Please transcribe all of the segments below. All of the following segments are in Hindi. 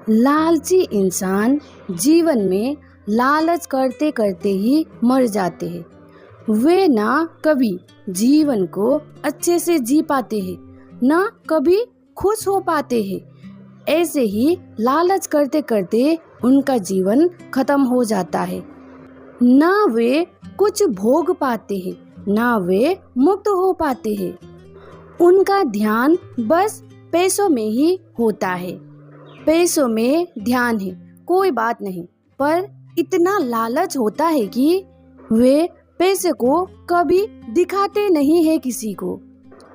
लालची इंसान जीवन में लालच करते करते ही मर जाते हैं। वे ना कभी जीवन को अच्छे से जी पाते हैं, ना कभी खुश हो पाते हैं। ऐसे ही लालच करते करते उनका जीवन खत्म हो जाता है। ना वे कुछ भोग पाते हैं, ना वे मुक्त हो पाते हैं। उनका ध्यान बस पैसों में ही होता है। पैसों में ध्यान है, कोई बात नहीं, पर इतना लालच होता है कि वे पैसे को कभी दिखाते नहीं है किसी को।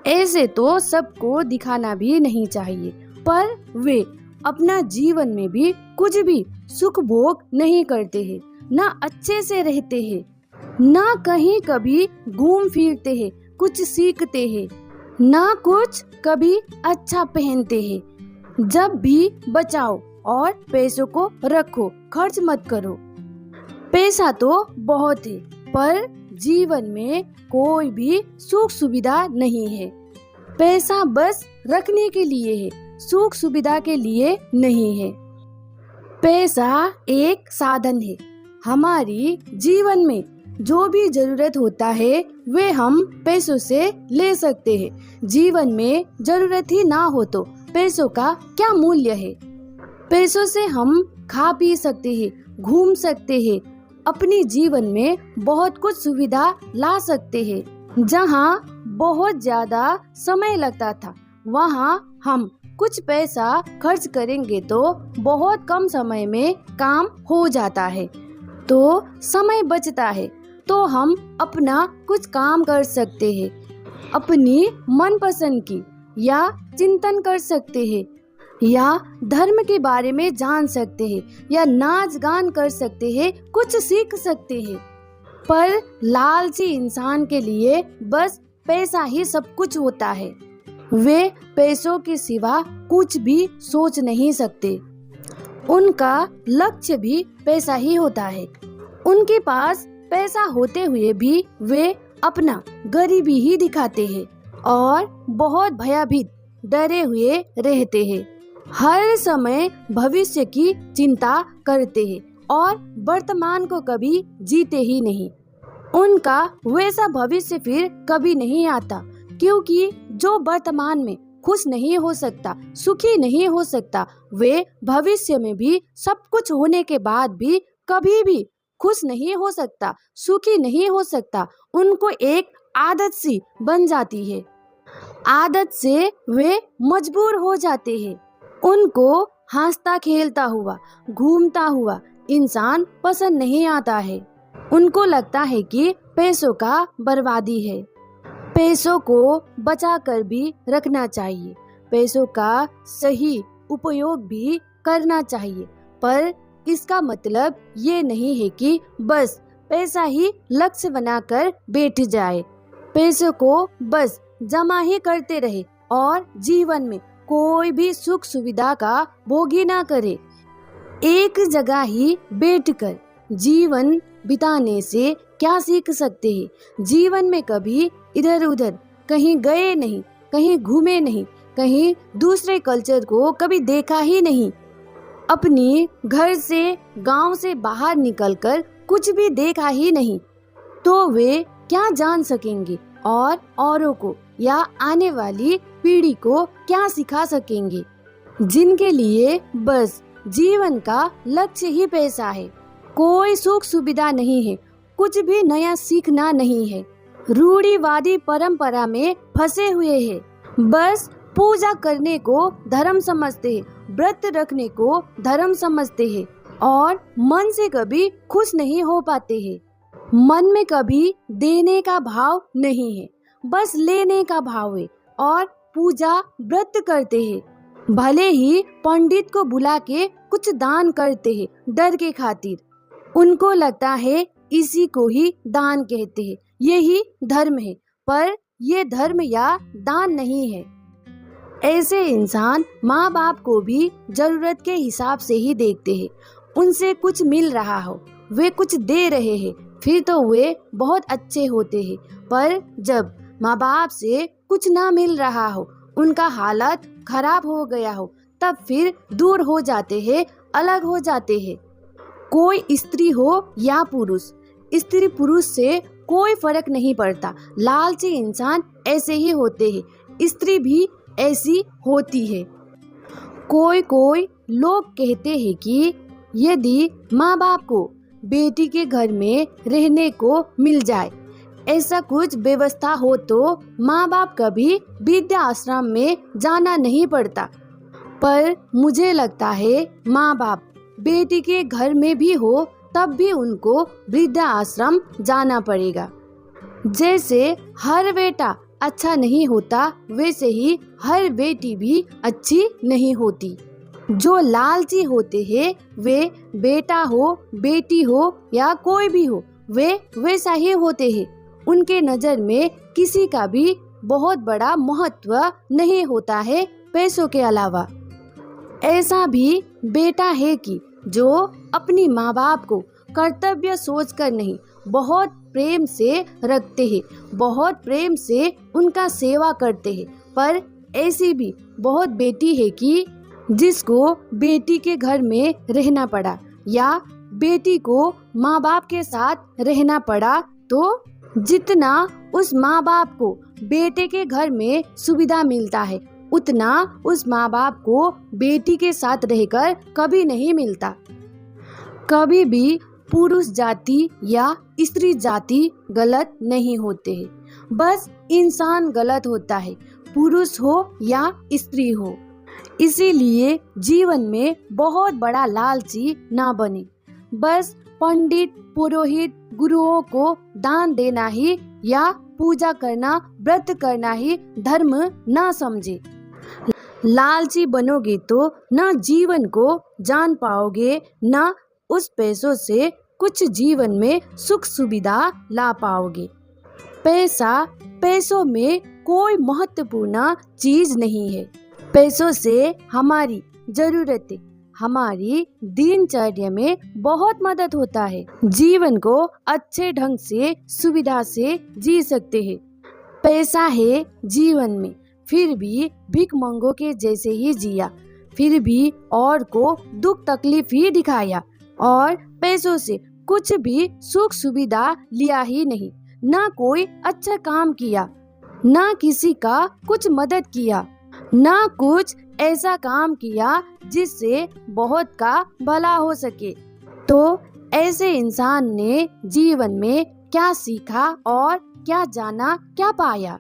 ऐसे तो सबको दिखाना भी नहीं चाहिए, पर वे अपना जीवन में भी कुछ भी सुख भोग नहीं करते हैं, ना अच्छे से रहते हैं, ना कहीं कभी घूम फिरते हैं, कुछ सीखते हैं, ना कुछ कभी अच्छा पहनते हैं। जब भी बचाओ और पैसों को रखो, खर्च मत करो। पैसा तो बहुत है, पर जीवन में कोई भी सुख सुविधा नहीं है। पैसा बस रखने के लिए है, सुख सुविधा के लिए नहीं है। पैसा एक साधन है। हमारी जीवन में जो भी जरूरत होता है वे हम पैसों से ले सकते हैं। जीवन में जरूरत ही ना हो तो पैसों का क्या मूल्य है। पैसों से हम खा पी सकते हैं, घूम सकते हैं, अपनी जीवन में बहुत कुछ सुविधा ला सकते हैं। जहाँ बहुत ज्यादा समय लगता था, वहाँ हम कुछ पैसा खर्च करेंगे तो बहुत कम समय में काम हो जाता है। तो समय बचता है तो हम अपना कुछ काम कर सकते हैं, अपनी मनपसंद की, या चिंतन कर सकते हैं, या धर्म के बारे में जान सकते हैं, या नाच गान कर सकते हैं, कुछ सीख सकते हैं। पर लालची इंसान के लिए बस पैसा ही सब कुछ होता है। वे पैसों के सिवा कुछ भी सोच नहीं सकते। उनका लक्ष्य भी पैसा ही होता है। उनके पास पैसा होते हुए भी वे अपना गरीबी ही दिखाते हैं और बहुत भयभीत डरे हुए रहते हैं। हर समय भविष्य की चिंता करते हैं और वर्तमान को कभी जीते ही नहीं। उनका वैसा भविष्य फिर कभी नहीं आता, क्योंकि जो वर्तमान में खुश नहीं हो सकता, सुखी नहीं हो सकता, वे भविष्य में भी सब कुछ होने के बाद भी कभी भी खुश नहीं हो सकता, सुखी नहीं हो सकता। उनको एक आदत सी बन जाती है। आदत से वे मजबूर हो जाते हैं। उनको हंसता खेलता हुआ, घूमता हुआ इंसान पसंद नहीं आता है। उनको लगता है कि पैसों का बर्बादी है। पैसों को बचा कर भी रखना चाहिए, पैसों का सही उपयोग भी करना चाहिए, पर इसका मतलब ये नहीं है कि बस पैसा ही लक्ष्य बनाकर बैठ जाए, पैसों को बस जमा ही करते रहे और जीवन में कोई भी सुख सुविधा का भोग ही ना करे। एक जगह ही बैठकर जीवन बिताने से क्या सीख सकते हैं। जीवन में कभी इधर उधर कहीं गए नहीं, कहीं घूमे नहीं, कहीं दूसरे कल्चर को कभी देखा ही नहीं, अपनी घर से गांव से बाहर निकलकर कुछ भी देखा ही नहीं, तो वे क्या जान सकेंगे और औरों को या आने वाली पीढ़ी को क्या सिखा सकेंगे। जिनके लिए बस जीवन का लक्ष्य ही पैसा है, कोई सुख सुविधा नहीं है, कुछ भी नया सीखना नहीं है, रूढ़िवादी परंपरा में फंसे हुए हैं, बस पूजा करने को धर्म समझते हैं, व्रत रखने को धर्म समझते हैं और मन से कभी खुश नहीं हो पाते हैं। मन में कभी देने का भाव नहीं है, बस लेने का भाव है और पूजा व्रत करते हैं। भले ही पंडित को बुला के कुछ दान करते हैं डर के खातिर। उनको लगता है इसी को ही दान कहते हैं, यही धर्म है, पर ये धर्म या दान नहीं है। ऐसे इंसान माँ बाप को भी जरूरत के हिसाब से ही देखते हैं। उनसे कुछ मिल रहा हो, वे कुछ दे रहे हैं, फिर तो वे बहुत अच्छे होते हैं। पर जब माँ बाप से कुछ ना मिल रहा हो, उनका हालत खराब हो गया हो, तब फिर दूर हो जाते हैं, अलग हो जाते हैं। कोई स्त्री हो या पुरुष, स्त्री पुरुष से कोई फर्क नहीं पड़ता। लालची इंसान ऐसे ही होते हैं, स्त्री भी ऐसी होती है। कोई लोग कहते हैं कि यदि माँ बाप को बेटी के घर में रहने को मिल जाए, ऐसा कुछ व्यवस्था हो, तो माँ बाप कभी विद्या आश्रम में जाना नहीं पड़ता। पर मुझे लगता है माँ बाप बेटी के घर में भी हो तब भी उनको वृद्धा आश्रम जाना पड़ेगा। जैसे हर बेटा अच्छा नहीं होता, वैसे ही हर बेटी भी अच्छी नहीं होती। जो लालची होते हैं वे बेटा हो, बेटी हो या कोई भी हो, वे वैसा ही होते हैं। उनके नज़र में किसी का भी बहुत बड़ा महत्व नहीं होता है पैसों के अलावा। ऐसा भी बेटा है कि जो अपनी माँ बाप को कर्तव्य सोचकर नहीं, बहुत प्रेम से रखते हैं, बहुत प्रेम से उनका सेवा करते हैं। पर ऐसी भी बहुत बेटी है कि जिसको बेटी के घर में रहना पड़ा या बेटी को माँ बाप के साथ रहना पड़ा, तो जितना उस माँ बाप को बेटे के घर में सुविधा मिलता है, उतना उस माँ बाप को बेटी के साथ रहकर कभी नहीं मिलता। कभी भी पुरुष जाति या स्त्री जाति गलत नहीं होते हैं, बस इंसान गलत होता है, पुरुष हो या स्त्री हो। इसीलिए जीवन में बहुत बड़ा लालची ना बने। बस पंडित, पुरोहित, गुरुओं को दान देना ही या पूजा करना, व्रत करना ही धर्म ना समझे। लालची बनोगे तो न जीवन को जान पाओगे, न उस पैसों से कुछ जीवन में सुख सुविधा ला पाओगे। पैसों में कोई महत्वपूर्ण चीज नहीं है। पैसों से हमारी जरूरतें, हमारी दिनचर्या में बहुत मदद होता है। जीवन को अच्छे ढंग से, सुविधा से जी सकते हैं। पैसा है जीवन में, फिर भी भीख मंगों के जैसे ही जिया, फिर भी और को दुख तकलीफ ही दिखाया, और पैसों से कुछ भी सुख सुविधा लिया ही नहीं। ना कोई अच्छा काम किया, ना किसी का कुछ मदद किया, ना कुछ ऐसा काम किया जिससे बहुत का भला हो सके। तो ऐसे इंसान ने जीवन में क्या सीखा और क्या जाना, क्या पाया?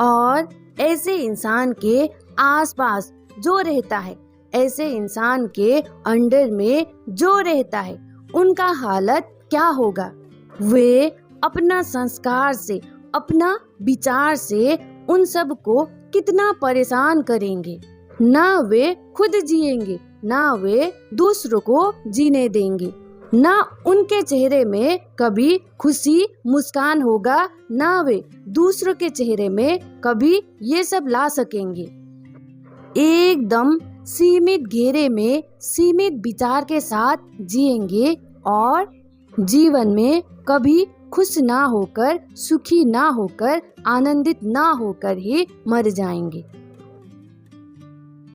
और ऐसे इंसान के आसपास जो रहता है, ऐसे इंसान के अंडर में जो रहता है, उनका हालत क्या होगा? वे अपना संस्कार से, अपना विचार से उन सब को कितना परेशान करेंगे। ना वे खुद जिएंगे, ना वे दूसरों को जीने देंगे, ना उनके चेहरे में कभी खुशी मुस्कान होगा, ना वे दूसरों के चेहरे में कभी ये सब ला सकेंगे। एकदम सीमित घेरे में सीमित विचार के साथ जिएंगे और जीवन में कभी खुश ना होकर, सुखी ना होकर, आनंदित ना होकर ही मर जाएंगे।